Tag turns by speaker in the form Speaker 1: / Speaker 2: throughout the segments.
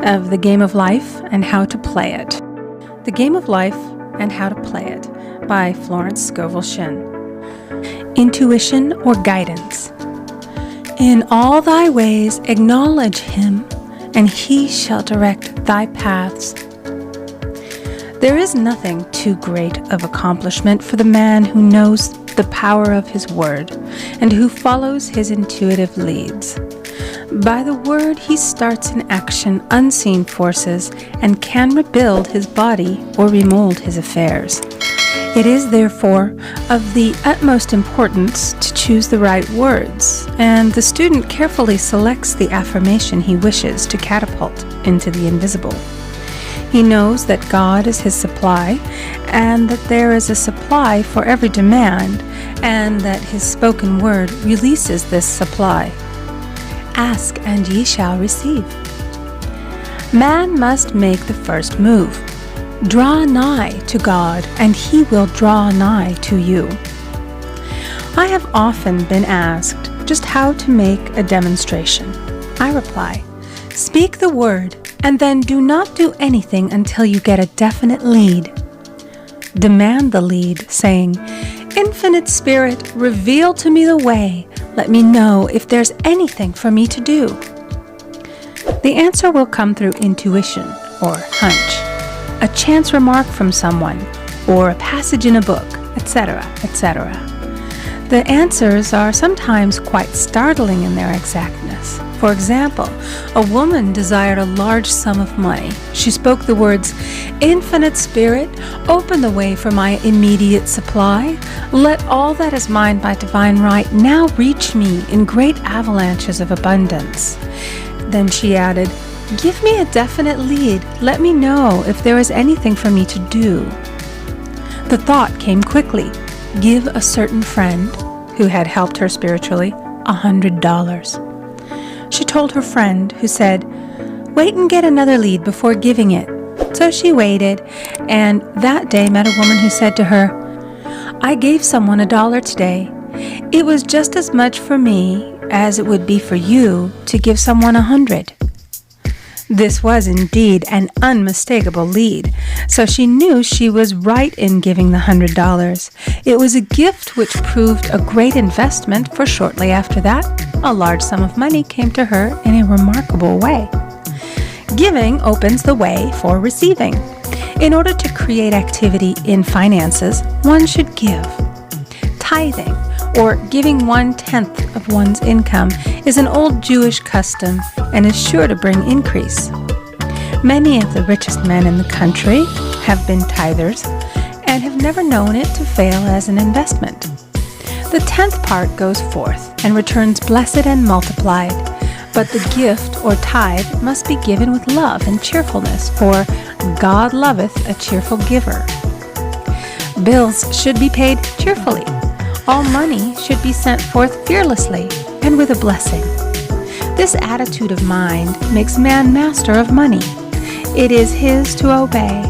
Speaker 1: of The Game of Life and How to Play It. The Game of Life and How to Play It by Florence Scovel Shinn. Intuition or guidance. In all thy ways acknowledge him, and he shall direct thy paths. There is nothing too great of accomplishment for the man who knows the power of his word and who follows his intuitive leads. By the word he starts in action unseen forces and can rebuild his body or remold his affairs. It is therefore of the utmost importance to choose the right words, and the student carefully selects the affirmation he wishes to catapult into the invisible. He knows that God is his supply, and that there is a supply for every demand, and that his spoken word releases this supply. Ask, and ye shall receive. Man must make the first move. Draw nigh to God, and he will draw nigh to you. I have often been asked just how to make a demonstration. I reply, speak the word, and then do not do anything until you get a definite lead. Demand the lead, saying, Infinite Spirit, reveal to me the way. Let me know if there's anything for me to do. The answer will come through intuition or hunch, a chance remark from someone, or a passage in a book, etc., etc. The answers are sometimes quite startling in their exactness. For example, a woman desired a large sum of money. She spoke the words, Infinite Spirit, open the way for my immediate supply. Let all that is mine by divine right now reach me in great avalanches of abundance. Then she added, give me a definite lead. Let me know if there is anything for me to do. The thought came quickly. Give a certain friend, who had helped her spiritually, $100. She told her friend, who said, wait and get another lead before giving it. So she waited, and that day met a woman who said to her, I gave someone $1 today. It was just as much for me as it would be for you to give someone 100. This was indeed an unmistakable lead, so she knew she was right in giving the $100. It was a gift which proved a great investment, for shortly after that, a large sum of money came to her in a remarkable way. Giving opens the way for receiving. In order to create activity in finances, one should give. Tithing, or giving 1/10 of one's income, is an old Jewish custom and is sure to bring increase. Many of the richest men in the country have been tithers and have never known it to fail as an investment. The 10th part goes forth and returns blessed and multiplied, but the gift or tithe must be given with love and cheerfulness, for God loveth a cheerful giver. Bills should be paid cheerfully. All money should be sent forth fearlessly and with a blessing. This attitude of mind makes man master of money. It is his to obey,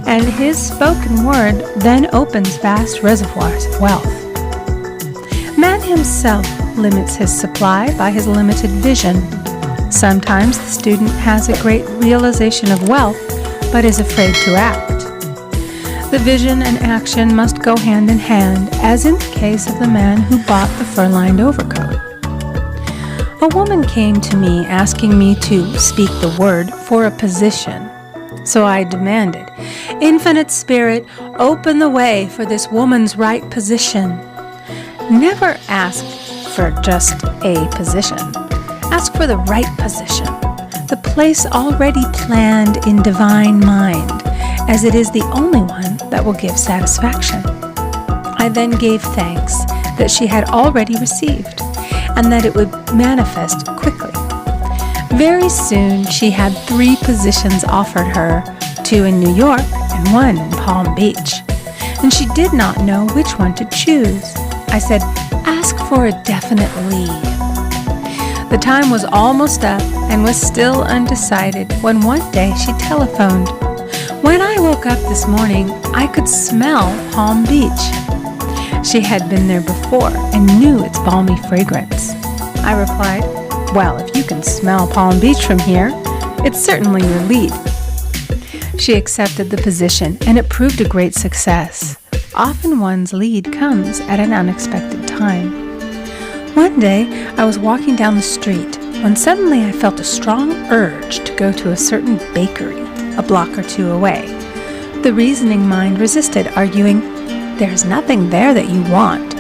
Speaker 1: and his spoken word then opens vast reservoirs of wealth. Man himself limits his supply by his limited vision. Sometimes the student has a great realization of wealth, but is afraid to act. The vision and action must go hand in hand, as in the case of the man who bought the fur-lined overcoat. A woman came to me asking me to speak the word for a position. So I demanded, Infinite Spirit, open the way for this woman's right position. Never ask for just a position. Ask for the right position, the place already planned in divine mind, as it is the only one that will give satisfaction. I then gave thanks that she had already received, and that it would manifest quickly. Very soon she had 3 positions offered her, 2 in New York and 1 in Palm Beach, and she did not know which one to choose. I said, ask for a definite lead. The time was almost up and was still undecided when one day she telephoned. When I woke up this morning, I could smell Palm Beach. She had been there before and knew its balmy fragrance. I replied, well, if you can smell Palm Beach from here, It's certainly your lead." She accepted the position, and it proved a great success. Often one's lead comes at an unexpected time. One day, I was walking down the street when suddenly I felt a strong urge to go to a certain bakery a block or two away. The reasoning mind resisted, arguing, "There's nothing there that you want."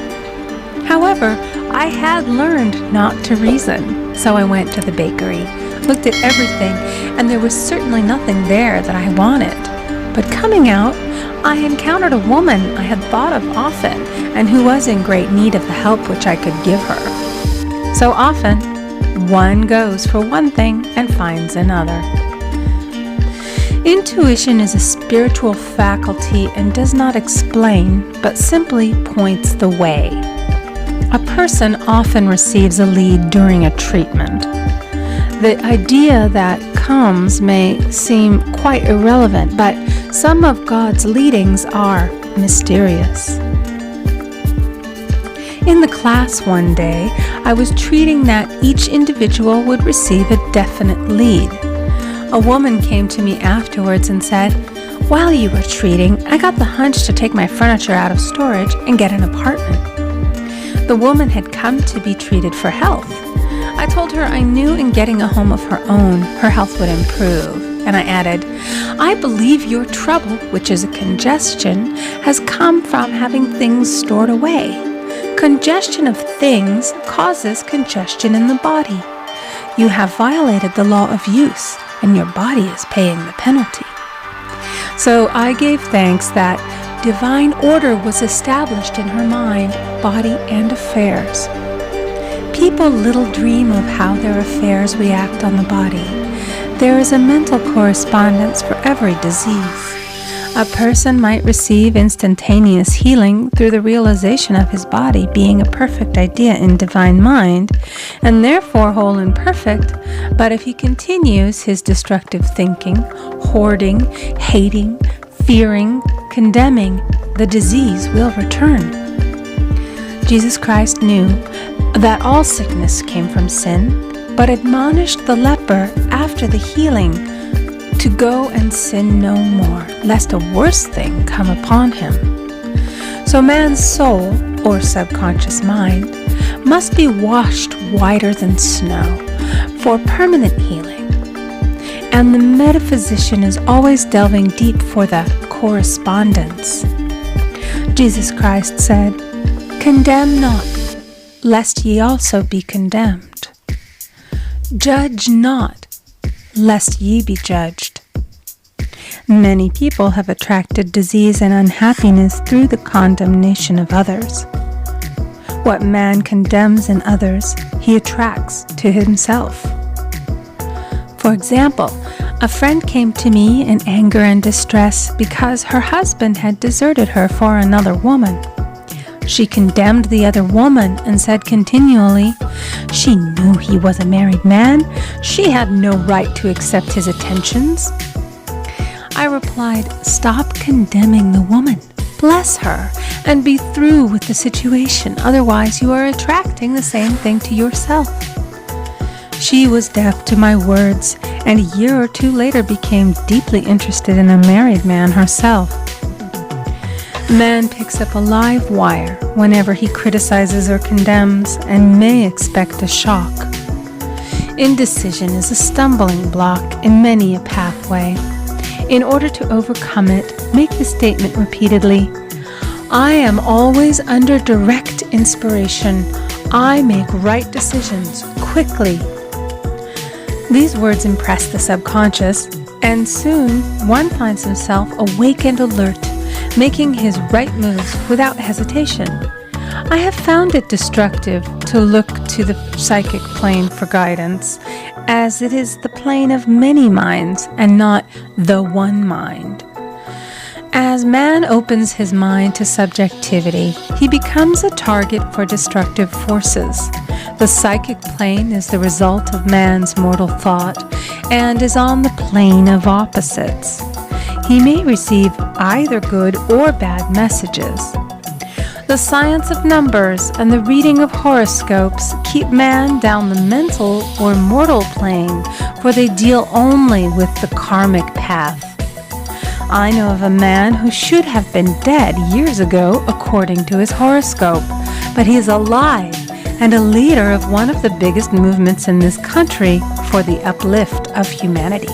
Speaker 1: However, I had learned not to reason, so I went to the bakery, looked at everything, and there was certainly nothing there that I wanted. But coming out, I encountered a woman I had thought of often and who was in great need of the help which I could give her. So often, one goes for one thing and finds another. Intuition is a spiritual faculty and does not explain, but simply points the way. A person often receives a lead during a treatment. The idea that comes may seem quite irrelevant, but some of God's leadings are mysterious. In the class one day, I was treating that each individual would receive a definite lead. A woman came to me afterwards and said, "While you were treating, I got the hunch to take my furniture out of storage and get an apartment." The woman had come to be treated for health. I told her I knew in getting a home of her own, her health would improve. And I added, "I believe your trouble, which is a congestion, has come from having things stored away. Congestion of things causes congestion in the body. You have violated the law of use, and your body is paying the penalty." So I gave thanks that divine order was established in her mind, body, and affairs. People little dream of how their affairs react on the body. There is a mental correspondence for every disease. A person might receive instantaneous healing through the realization of his body being a perfect idea in divine mind, and therefore whole and perfect, but if he continues his destructive thinking, hoarding, hating, fearing, condemning, the disease will return. Jesus Christ knew that all sickness came from sin, but admonished the leper after the healing to go and sin no more, lest a worse thing come upon him. So man's soul, or subconscious mind, must be washed whiter than snow for permanent healing. And the metaphysician is always delving deep for the correspondence. Jesus Christ said, "Condemn not, lest ye also be condemned. Judge not, lest ye be judged." Many people have attracted disease and unhappiness through the condemnation of others. What man condemns in others, he attracts to himself. For example, a friend came to me in anger and distress because her husband had deserted her for another woman. She condemned the other woman and said continually, "She knew he was a married man. She had no right to accept his attentions." I replied, "Stop condemning the woman. Bless her and be through with the situation. Otherwise, you are attracting the same thing to yourself." She was deaf to my words, and a year or two later became deeply interested in a married man herself. Man picks up a live wire whenever he criticizes or condemns and may expect a shock. Indecision is a stumbling block in many a pathway. In order to overcome it, make the statement repeatedly, "I am always under direct inspiration. I make right decisions quickly." These words impress the subconscious, and soon one finds himself awake and alert, making his right moves without hesitation. I have found it destructive to look to the psychic plane for guidance, as it is the plane of many minds and not the one mind. As man opens his mind to subjectivity, he becomes a target for destructive forces. The psychic plane is the result of man's mortal thought and is on the plane of opposites. He may receive either good or bad messages. The science of numbers and the reading of horoscopes keep man down the mental or mortal plane, for they deal only with the karmic path. I know of a man who should have been dead years ago according to his horoscope, but he is alive and a leader of one of the biggest movements in this country for the uplift of humanity.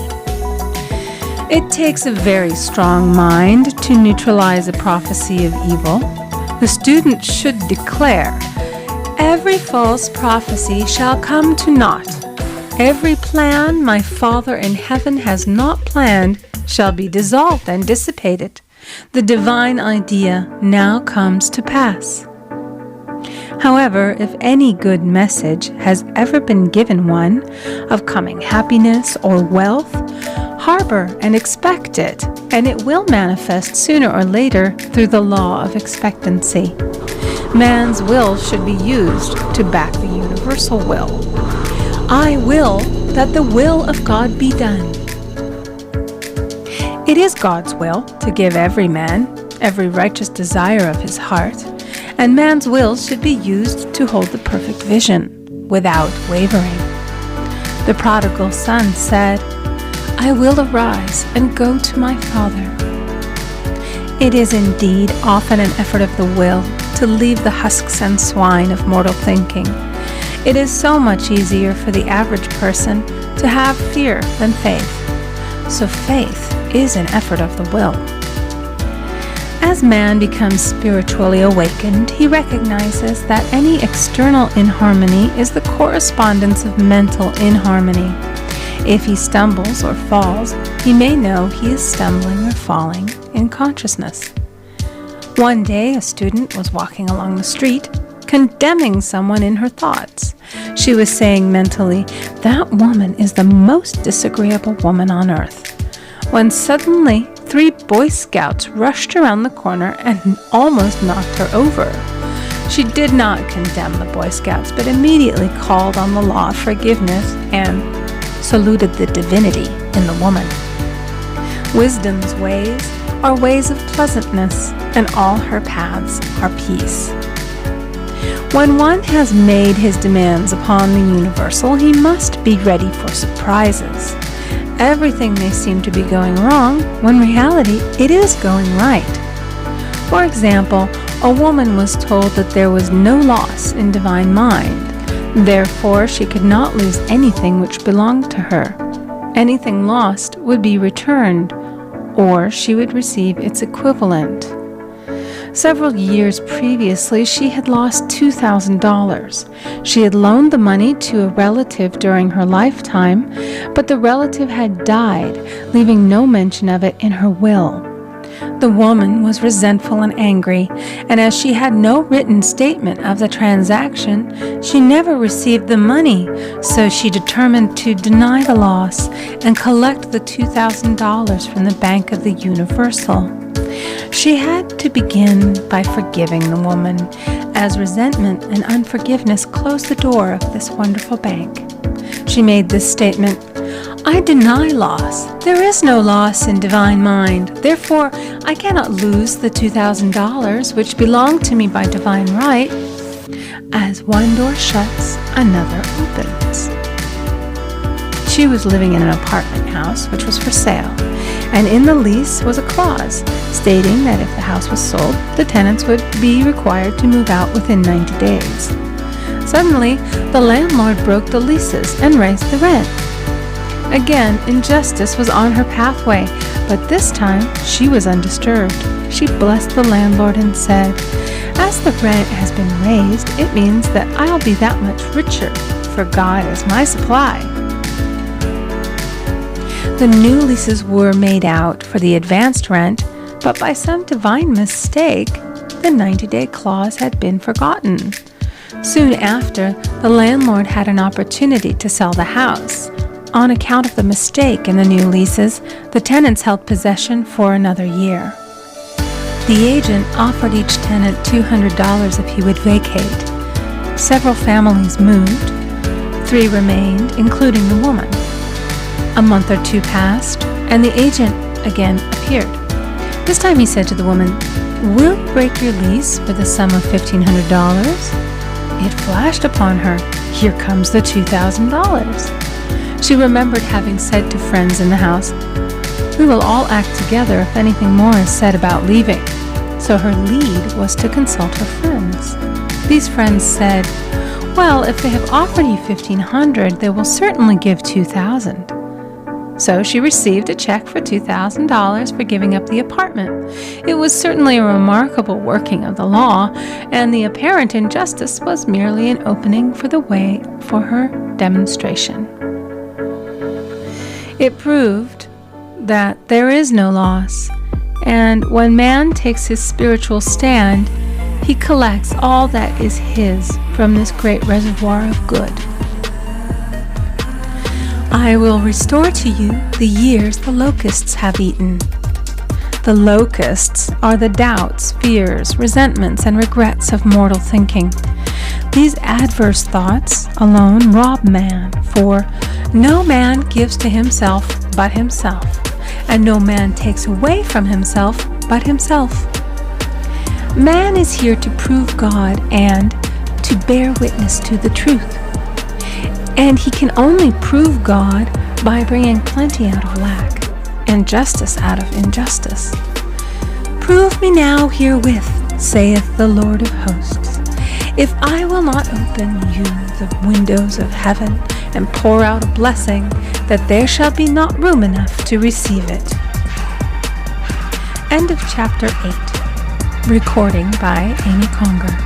Speaker 1: It takes a very strong mind to neutralize a prophecy of evil. The student should declare, "Every false prophecy shall come to naught. Every plan my Father in heaven has not planned shall be dissolved and dissipated. The divine idea now comes to pass." However, if any good message has ever been given one of coming happiness or wealth, harbor and expect it, and it will manifest sooner or later through the law of expectancy. Man's will should be used to back the universal will. I will that the will of God be done. It is God's will to give every man every righteous desire of his heart, and man's will should be used to hold the perfect vision without wavering. The prodigal son said, "I will arise and go to my father." It is indeed often an effort of the will to leave the husks and swine of mortal thinking. It is so much easier for the average person to have fear than faith. So faith is an effort of the will. As man becomes spiritually awakened, he recognizes that any external inharmony is the correspondence of mental inharmony. If he stumbles or falls, he may know he is stumbling or falling in consciousness. One day, a student was walking along the street, condemning someone in her thoughts. She was saying mentally, "That woman is the most disagreeable woman on earth," when suddenly 3 Boy Scouts rushed around the corner and almost knocked her over. She did not condemn the Boy Scouts, but immediately called on the law of forgiveness and saluted the divinity in the woman. Wisdom's ways are ways of pleasantness, and all her paths are peace. When one has made his demands upon the universal, he must be ready for surprises. Everything may seem to be going wrong, when in reality it is going right. For example, a woman was told that there was no loss in divine mind. Therefore, she could not lose anything which belonged to her. Anything lost would be returned, or she would receive its equivalent. Several years previously, she had lost $2,000. She had loaned the money to a relative during her lifetime, but the relative had died, leaving no mention of it in her will. The woman was resentful and angry, and as she had no written statement of the transaction, she never received the money, so she determined to deny the loss and collect the $2,000 from the Bank of the Universal. She had to begin by forgiving the woman, as resentment and unforgiveness closed the door of this wonderful bank. She made this statement, "I deny loss. There is no loss in divine mind. Therefore, I cannot lose the $2,000 which belong to me by divine right. As one door shuts, another opens." She was living in an apartment house which was for sale, and in the lease was a clause stating that if the house was sold, the tenants would be required to move out within 90 days. Suddenly, the landlord broke the leases and raised the rent. Again, injustice was on her pathway, but this time she was undisturbed. She blessed the landlord and said, "As the rent has been raised, it means that I'll be that much richer, for God is my supply." The new leases were made out for the advanced rent, but by some divine mistake, the 90-day clause had been forgotten. Soon after, the landlord had an opportunity to sell the house. On account of the mistake in the new leases, the tenants held possession for another year. The agent offered each tenant $200 if he would vacate. Several families moved. 3 remained, including the woman. A month or 2 passed, and the agent again appeared. This time he said to the woman, "Will you break your lease for the sum of $1,500? It flashed upon her, here comes the $2,000. She remembered having said to friends in the house, "We will all act together if anything more is said about leaving." So her lead was to consult her friends. These friends said, "Well, if they have offered you $1,500, they will certainly give $2,000. So she received a check for $2,000 for giving up the apartment. It was certainly a remarkable working of the law, and the apparent injustice was merely an opening for the way for her demonstration. It proved that there is no loss, and when man takes his spiritual stand, he collects all that is his from this great reservoir of good. "I will restore to you the years the locusts have eaten." The locusts are the doubts, fears, resentments, and regrets of mortal thinking. These adverse thoughts alone rob man, for no man gives to himself but himself, and no man takes away from himself but himself. Man is here to prove God and to bear witness to the truth. And he can only prove God by bringing plenty out of lack and justice out of injustice. "Prove me now herewith, saith the Lord of hosts, if I will not open you the windows of heaven and pour out a blessing, that there shall be not room enough to receive it." End of chapter 8. Recording by Amy Conger.